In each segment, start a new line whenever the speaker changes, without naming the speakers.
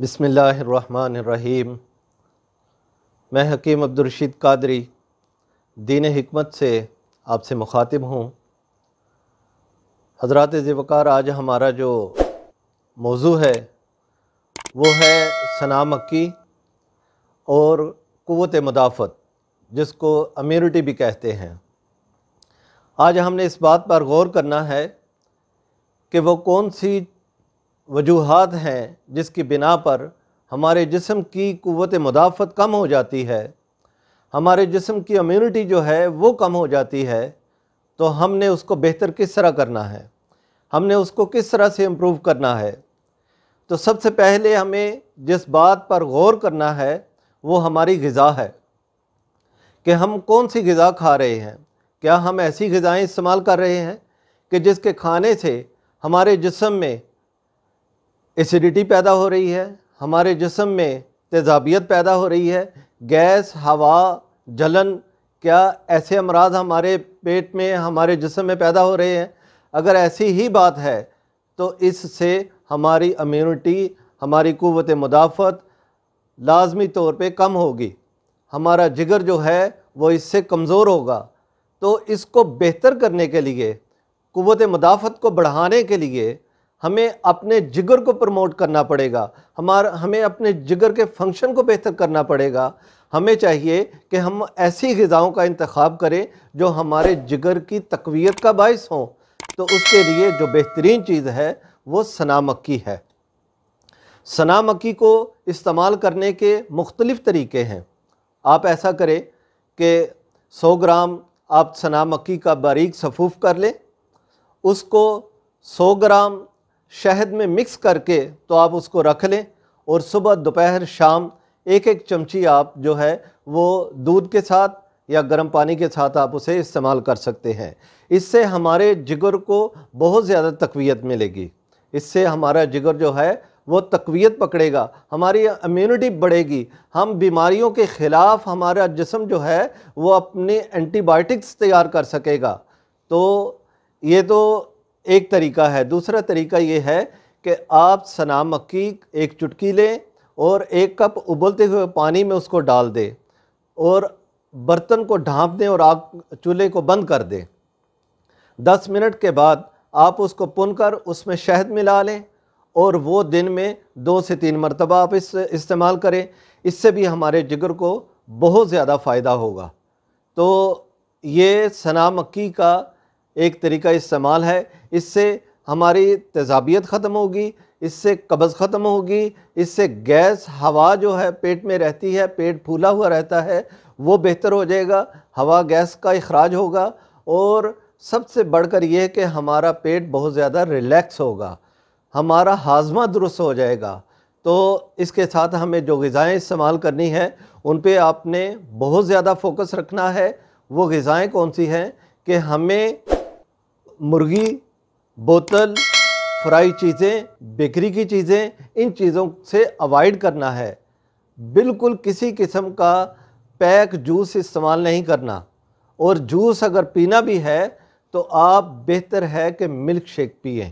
बिस्मिल्लाहिर्रहमानिर्रहीम। मैं हकीम अब्दुर्रशीद कादरी दीन हिकमत से आपसे मुखातिब हूँ। हज़रात ज़िवकार, आज हमारा जो मौजू है वो है सना मक्की और क़ुव्वत मुदाफ़त, जिसको इम्यूनिटी भी कहते हैं। आज हमने इस बात पर गौर करना है कि वो कौन सी वजूहात हैं जिसकी बिना पर हमारे जिस्म की क़ुव्वत मुदाफ़त कम हो जाती है, हमारे जिस्म की इम्यूनिटी जो है वो कम हो जाती है। तो हमने उसको बेहतर किस तरह करना है, हमने उसको किस तरह से इम्प्रूव करना है। तो सबसे पहले हमें जिस बात पर गौर करना है वो हमारी ग़िज़ा है कि हम कौन सी ग़िज़ा खा रहे हैं। क्या हम ऐसी ग़िज़ाएँ इस्तेमाल कर रहे हैं कि जिसके खाने से हमारे जिस्म में एसिडिटी पैदा हो रही है, हमारे जिस्म में तेज़ाबियत पैदा हो रही है, गैस, हवा, जलन, क्या ऐसे अमराज हमारे पेट में, हमारे जिस्म में पैदा हो रहे हैं? अगर ऐसी ही बात है तो इससे हमारी इम्यूनिटी, हमारी क़ुव्वत मुदाफ़त लाज़मी तौर पे कम होगी, हमारा जिगर जो है वो इससे कमज़ोर होगा। तो इसको बेहतर करने के लिए, क़ुव्वत मुदाफ़त को बढ़ाने के लिए हमें अपने जिगर को प्रमोट करना पड़ेगा, हमें अपने जिगर के फंक्शन को बेहतर करना पड़ेगा। हमें चाहिए कि हम ऐसी ग़िज़ाओं का इंतख़ाब करें जो हमारे जिगर की तक़वियत का बाइस हों। तो उसके लिए जो बेहतरीन चीज़ है वो सना मक्की है। सना मक्की को इस्तेमाल करने के मुख्तलिफ़ तरीक़े हैं। आप ऐसा करें कि 100 ग्राम आप सना मक्की का बारीक सफ़ूफ़ कर लें, उसको 100 ग्राम शहद में मिक्स करके तो आप उसको रख लें और सुबह, दोपहर, शाम एक एक चमची आप जो है वो दूध के साथ या गर्म पानी के साथ आप उसे इस्तेमाल कर सकते हैं। इससे हमारे जिगर को बहुत ज़्यादा तक़वियत मिलेगी, इससे हमारा जिगर जो है वो तक़वियत पकड़ेगा, हमारी इम्यूनिटी बढ़ेगी, हम बीमारियों के ख़िलाफ़ हमारा जिस्म जो है वो अपने एंटीबायोटिक्स तैयार कर सकेगा। तो ये तो एक तरीका है। दूसरा तरीका ये है कि आप सना मक्की एक चुटकी लें और 1 कप उबलते हुए पानी में उसको डाल दें और बर्तन को ढाँप दें और आग चूल्हे को बंद कर दें। 10 मिनट के बाद आप उसको पुनकर उसमें शहद मिला लें और वो दिन में 2 से 3 मरतबा आप इस्तेमाल करें। इससे भी हमारे जिगर को बहुत ज़्यादा फ़ायदा होगा। तो ये सना मक्की का एक तरीका इस्तेमाल है। इससे हमारी तेज़ाबियत ख़त्म होगी, इससे कब्ज़ ख़त्म होगी, इससे गैस, हवा जो है पेट में रहती है, पेट फूला हुआ रहता है, वो बेहतर हो जाएगा, हवा गैस का इखराज होगा और सबसे बढ़कर यह कि हमारा पेट बहुत ज़्यादा रिलैक्स होगा, हमारा हाजमा दुरुस्त हो जाएगा। तो इसके साथ हमें जो ग़िज़ाएँ इस्तेमाल करनी है उन पे आपने बहुत ज़्यादा फोकस रखना है। वो ग़िज़ाएँ कौन सी हैं कि हमें मुर्गी, बोतल, फ्राई चीज़ें, बेकरी की चीज़ें, इन चीज़ों से अवॉइड करना है। बिल्कुल किसी किस्म का पैक जूस इस्तेमाल नहीं करना, और जूस अगर पीना भी है तो आप बेहतर है कि मिल्क शेक पिएं,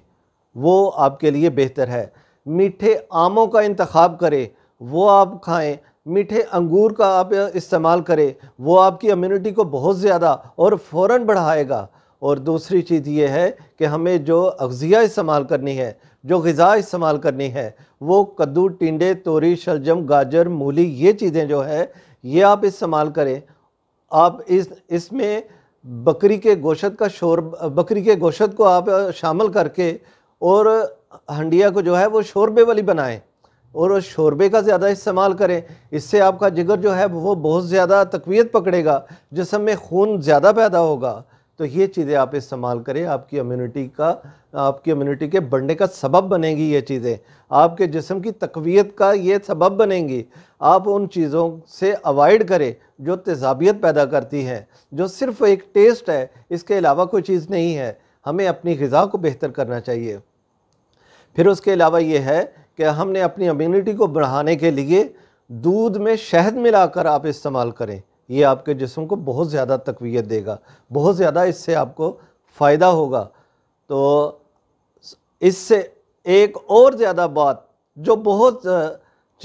वो आपके लिए बेहतर है। मीठे आमों का इंतखाब करें, वो आप खाएं, मीठे अंगूर का आप इस्तेमाल करें, वो आपकी इम्यूनिटी को बहुत ज़्यादा और फ़ौरन बढ़ाएगा। और दूसरी चीज़ ये है कि हमें जो अग़ज़िया इस्तेमाल करनी है, जो ग़िज़ा इस्तेमाल करनी है, वो कद्दू, टिंडे, तोरी, शलजम, गाजर, मूली, ये चीज़ें जो है ये आप इस्तेमाल करें। आप इसमें बकरी के गोश्त को आप शामिल करके और हंडिया को जो है वो शोरबे वाली बनाएं और शोरबे का ज़्यादा इस्तेमाल करें। इससे आपका जिगर जो है वो बहुत ज़्यादा तक़वियत पकड़ेगा, जिस्म में खून ज़्यादा पैदा होगा। तो ये चीज़ें आप इस्तेमाल करें, आपकी इम्यूनिटी के बढ़ने का सबब बनेंगी। ये चीज़ें आपके जिस्म की तक़वियत का ये सबब बनेंगी। आप उन चीज़ों से अवॉइड करें जो तेज़ाबियत पैदा करती हैं, जो सिर्फ़ एक टेस्ट है, इसके अलावा कोई चीज़ नहीं है। हमें अपनी ग़िज़ा को बेहतर करना चाहिए। फिर उसके अलावा ये है कि हमने अपनी इम्यूनिटी को बढ़ाने के लिए दूध में शहद मिलाकर आप इस्तेमाल करें। ये आपके जिस्म को बहुत ज़्यादा तक़वियत देगा, बहुत ज़्यादा इससे आपको फ़ायदा होगा। तो इससे एक और ज़्यादा बात जो बहुत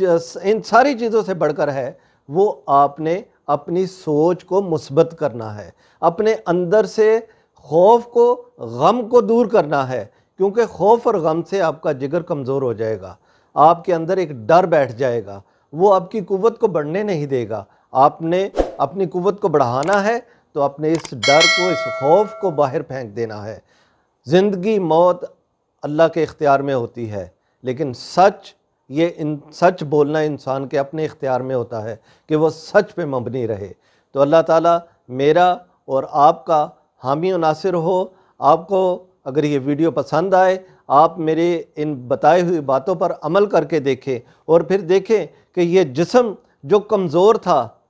इन सारी चीज़ों से बढ़कर है वो आपने अपनी सोच को मुस्बत करना है, अपने अंदर से खौफ को, गम को दूर करना है, क्योंकि खौफ और गम से आपका जिगर कमज़ोर हो जाएगा, आपके अंदर एक डर बैठ जाएगा, वो आपकी कुव्वत को बढ़ने नहीं देगा। आपने अपनी कुव्वत को बढ़ाना है तो अपने इस डर को, इस खौफ को बाहर फेंक देना है। ज़िंदगी मौत अल्लाह के इख्तियार में होती है, लेकिन सच बोलना इंसान के अपने इख्तियार में होता है कि वो सच पे मबनी रहे। तो अल्लाह ताला मेरा और आपका हामी और नासिर हो। आपको अगर ये वीडियो पसंद आए, आप मेरे इन बताई हुई बातों पर अमल करके देखें और फिर देखें कि ये जिस्म जो कमज़ोर था,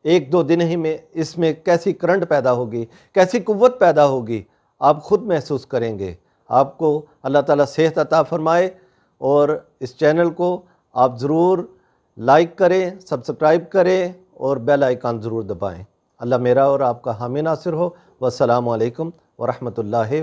1-2 दिन ही में इसमें कैसी करंट पैदा होगी, कैसी कुव्वत पैदा होगी, आप ख़ुद महसूस करेंगे। आपको अल्लाह ताला सेहत अता फ़रमाए। और इस चैनल को आप ज़रूर लाइक करें, सब्सक्राइब करें और बेल आइकन ज़रूर दबाएं। अल्लाह मेरा और आपका हामी नासिर हो। वस्सलामु अलैकुम वरहमतुल्लाहि